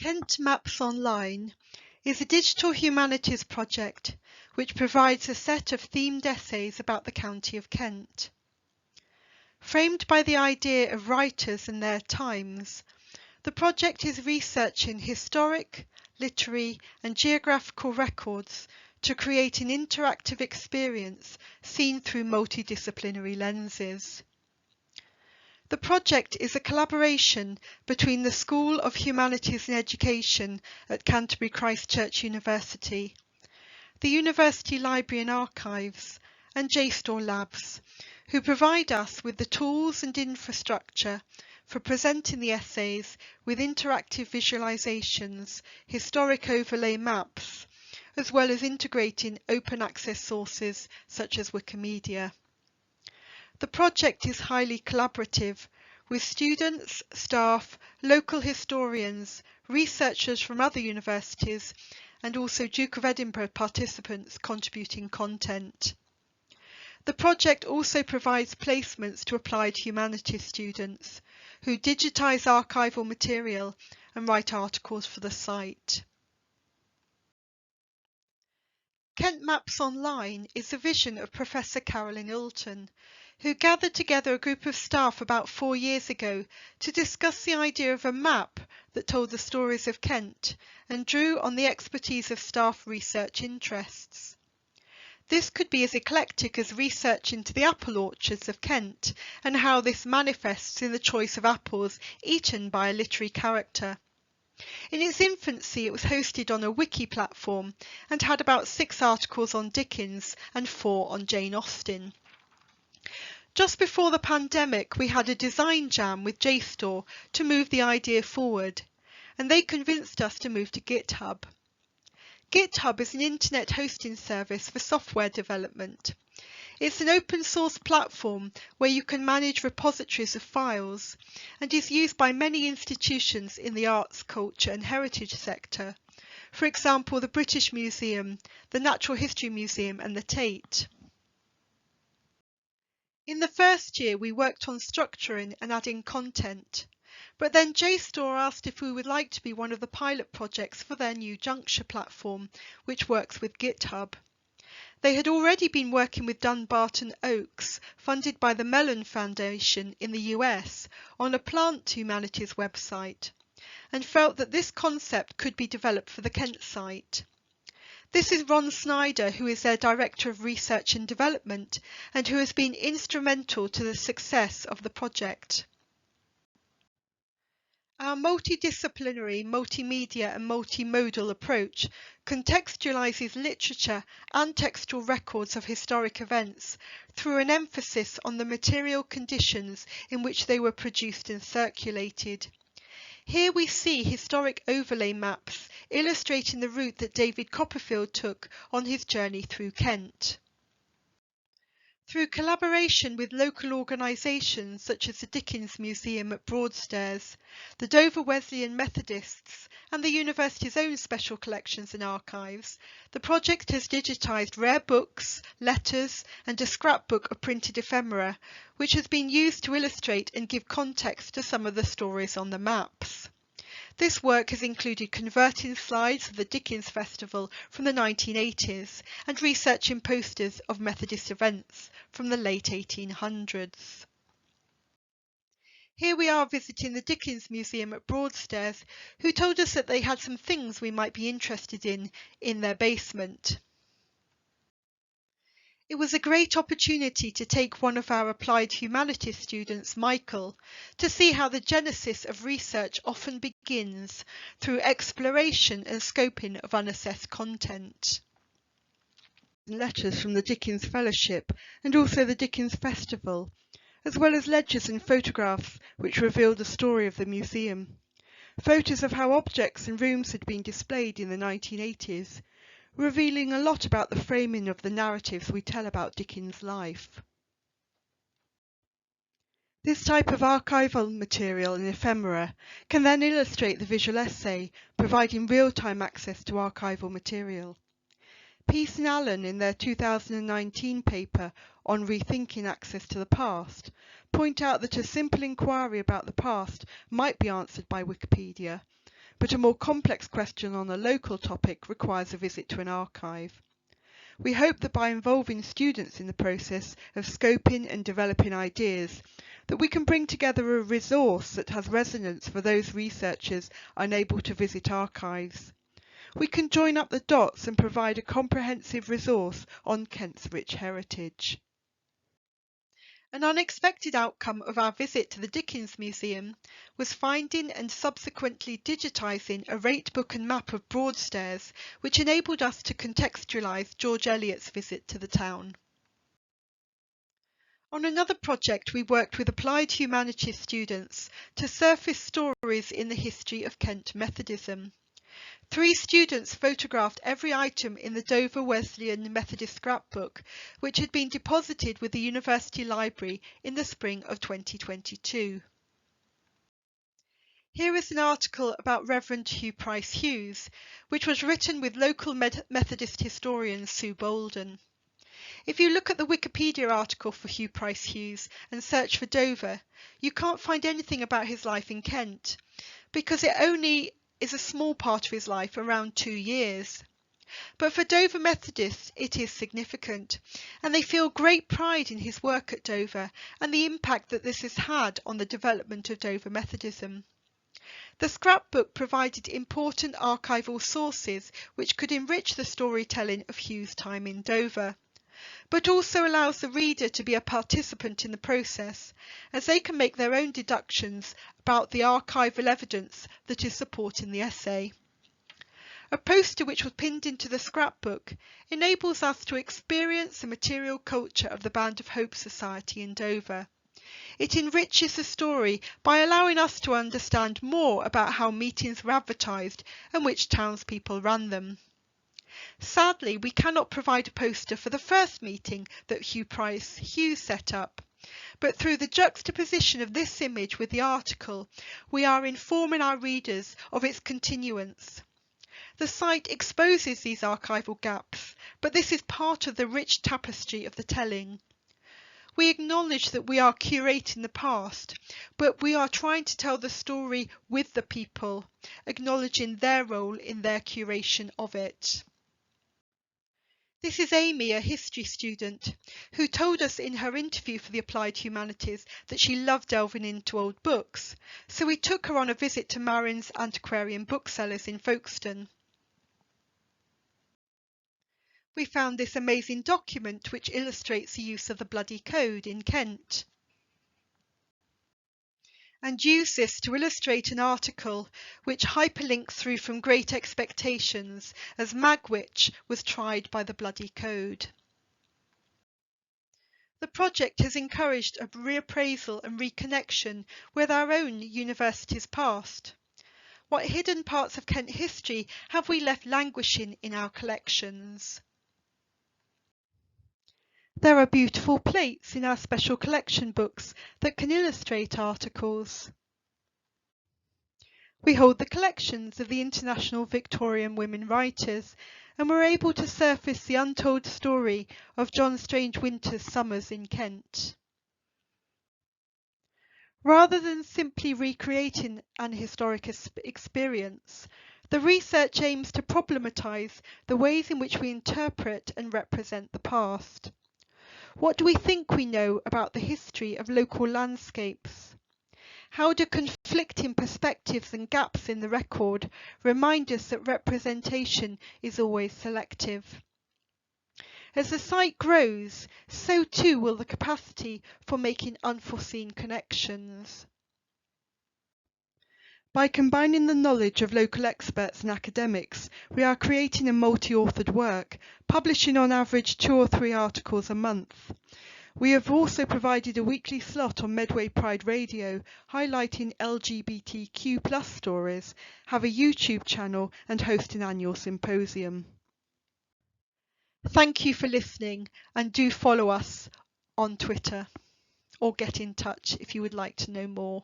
Kent Maps Online is a digital humanities project which provides a set of themed essays about the county of Kent. Framed by the idea of writers and their times, the project is researching historic, literary and geographical records to create an interactive experience seen through multidisciplinary lenses. The project is a collaboration between the School of Humanities and Education at Canterbury Christ Church University, the University Library and Archives, and JSTOR Labs, who provide us with the tools and infrastructure for presenting the essays with interactive visualizations, historic overlay maps, as well as integrating open access sources such as Wikimedia. The project is highly collaborative, with students, staff, local historians, researchers from other universities, and also Duke of Edinburgh participants contributing content. The project also provides placements to applied humanities students who digitise archival material and write articles for the site. Kent Maps Online is a vision of Professor Carolyn Ilton, who gathered together a group of staff about 4 years ago to discuss the idea of a map that told the stories of Kent and drew on the expertise of staff research interests. This could be as eclectic as research into the apple orchards of Kent and how this manifests in the choice of apples eaten by a literary character. In its infancy, it was hosted on a wiki platform and had about 6 articles on Dickens and 4 on Jane Austen. Just before the pandemic, we had a design jam with JSTOR to move the idea forward, and they convinced us to move to GitHub. GitHub is an internet hosting service for software development. It's an open source platform where you can manage repositories of files and is used by many institutions in the arts, culture and heritage sector. For example, the British Museum, the Natural History Museum and the Tate. In the first year, we worked on structuring and adding content, but then JSTOR asked if we would like to be one of the pilot projects for their new Juncture platform, which works with GitHub. They had already been working with Dunbarton Oaks, funded by the Mellon Foundation in the US, on a plant humanities website, and felt that this concept could be developed for the Kent site. This is Ron Snyder, who is their Director of Research and Development and who has been instrumental to the success of the project. Our multidisciplinary, multimedia and multimodal approach contextualises literature and textual records of historic events through an emphasis on the material conditions in which they were produced and circulated. Here we see historic overlay maps illustrating the route that David Copperfield took on his journey through Kent. Through collaboration with local organisations such as the Dickens Museum at Broadstairs, the Dover Wesleyan Methodists and the university's own special collections and archives, the project has digitised rare books, letters and a scrapbook of printed ephemera, which has been used to illustrate and give context to some of the stories on the maps. This work has included converting slides of the Dickens Festival from the 1980s and researching posters of Methodist events from the late 1800s. Here we are visiting the Dickens Museum at Broadstairs, who told us that they had some things we might be interested in their basement. It was a great opportunity to take one of our applied humanities students, Michael, to see how the genesis of research often begins through exploration and scoping of unassessed content. Letters from the Dickens Fellowship and also the Dickens Festival, as well as ledgers and photographs which revealed the story of the museum. Photos of how objects and rooms had been displayed in the 1980s, revealing a lot about the framing of the narratives we tell about Dickens' life. This type of archival material in ephemera can then illustrate the visual essay, providing real-time access to archival material. Peace and Allen, in their 2019 paper on rethinking access to the past, point out that a simple inquiry about the past might be answered by Wikipedia, but a more complex question on a local topic requires a visit to an archive. We hope that by involving students in the process of scoping and developing ideas, that we can bring together a resource that has resonance for those researchers unable to visit archives. We can join up the dots and provide a comprehensive resource on Kent's rich heritage. An unexpected outcome of our visit to the Dickens Museum was finding and subsequently digitising a rate book and map of Broadstairs, which enabled us to contextualise George Eliot's visit to the town. On another project, we worked with applied humanities students to surface stories in the history of Kent Methodism. 3 students photographed every item in the Dover Wesleyan Methodist scrapbook, which had been deposited with the University Library in the spring of 2022. Here is an article about Reverend Hugh Price Hughes, which was written with local Methodist historian Sue Bolden. If you look at the Wikipedia article for Hugh Price Hughes and search for Dover, you can't find anything about his life in Kent, because it only is a small part of his life, around 2 years. But for Dover Methodists it is significant, and they feel great pride in his work at Dover and the impact that this has had on the development of Dover Methodism. The scrapbook provided important archival sources which could enrich the storytelling of Hughes' time in Dover, but also allows the reader to be a participant in the process, as they can make their own deductions about the archival evidence that is supporting the essay. A poster which was pinned into the scrapbook enables us to experience the material culture of the Band of Hope Society in Dover. It enriches the story by allowing us to understand more about how meetings were advertised and which townspeople ran them. Sadly, we cannot provide a poster for the first meeting that Hugh Price Hughes set up, but through the juxtaposition of this image with the article, we are informing our readers of its continuance. The site exposes these archival gaps, but this is part of the rich tapestry of the telling. We acknowledge that we are curating the past, but we are trying to tell the story with the people, acknowledging their role in their curation of it. This is Amy, a history student, who told us in her interview for the Applied Humanities that she loved delving into old books, so we took her on a visit to Marin's Antiquarian Booksellers in Folkestone. We found this amazing document which illustrates the use of the Bloody Code in Kent, and use this to illustrate an article which hyperlinks through from Great Expectations, as Magwitch was tried by the Bloody Code. The project has encouraged a reappraisal and reconnection with our own university's past. What hidden parts of Kent history have we left languishing in our collections? There are beautiful plates in our special collection books that can illustrate articles. We hold the collections of the international Victorian women writers, and were able to surface the untold story of John Strange Winter's summers in Kent. Rather than simply recreating an historic experience, the research aims to problematise the ways in which we interpret and represent the past. What do we think we know about the history of local landscapes? How do conflicting perspectives and gaps in the record remind us that representation is always selective? As the site grows, so too will the capacity for making unforeseen connections. By combining the knowledge of local experts and academics, we are creating a multi-authored work, publishing on average 2 or 3 articles a month. We have also provided a weekly slot on Medway Pride Radio, highlighting LGBTQ+ stories, have a YouTube channel and host an annual symposium. Thank you for listening, and do follow us on Twitter or get in touch if you would like to know more.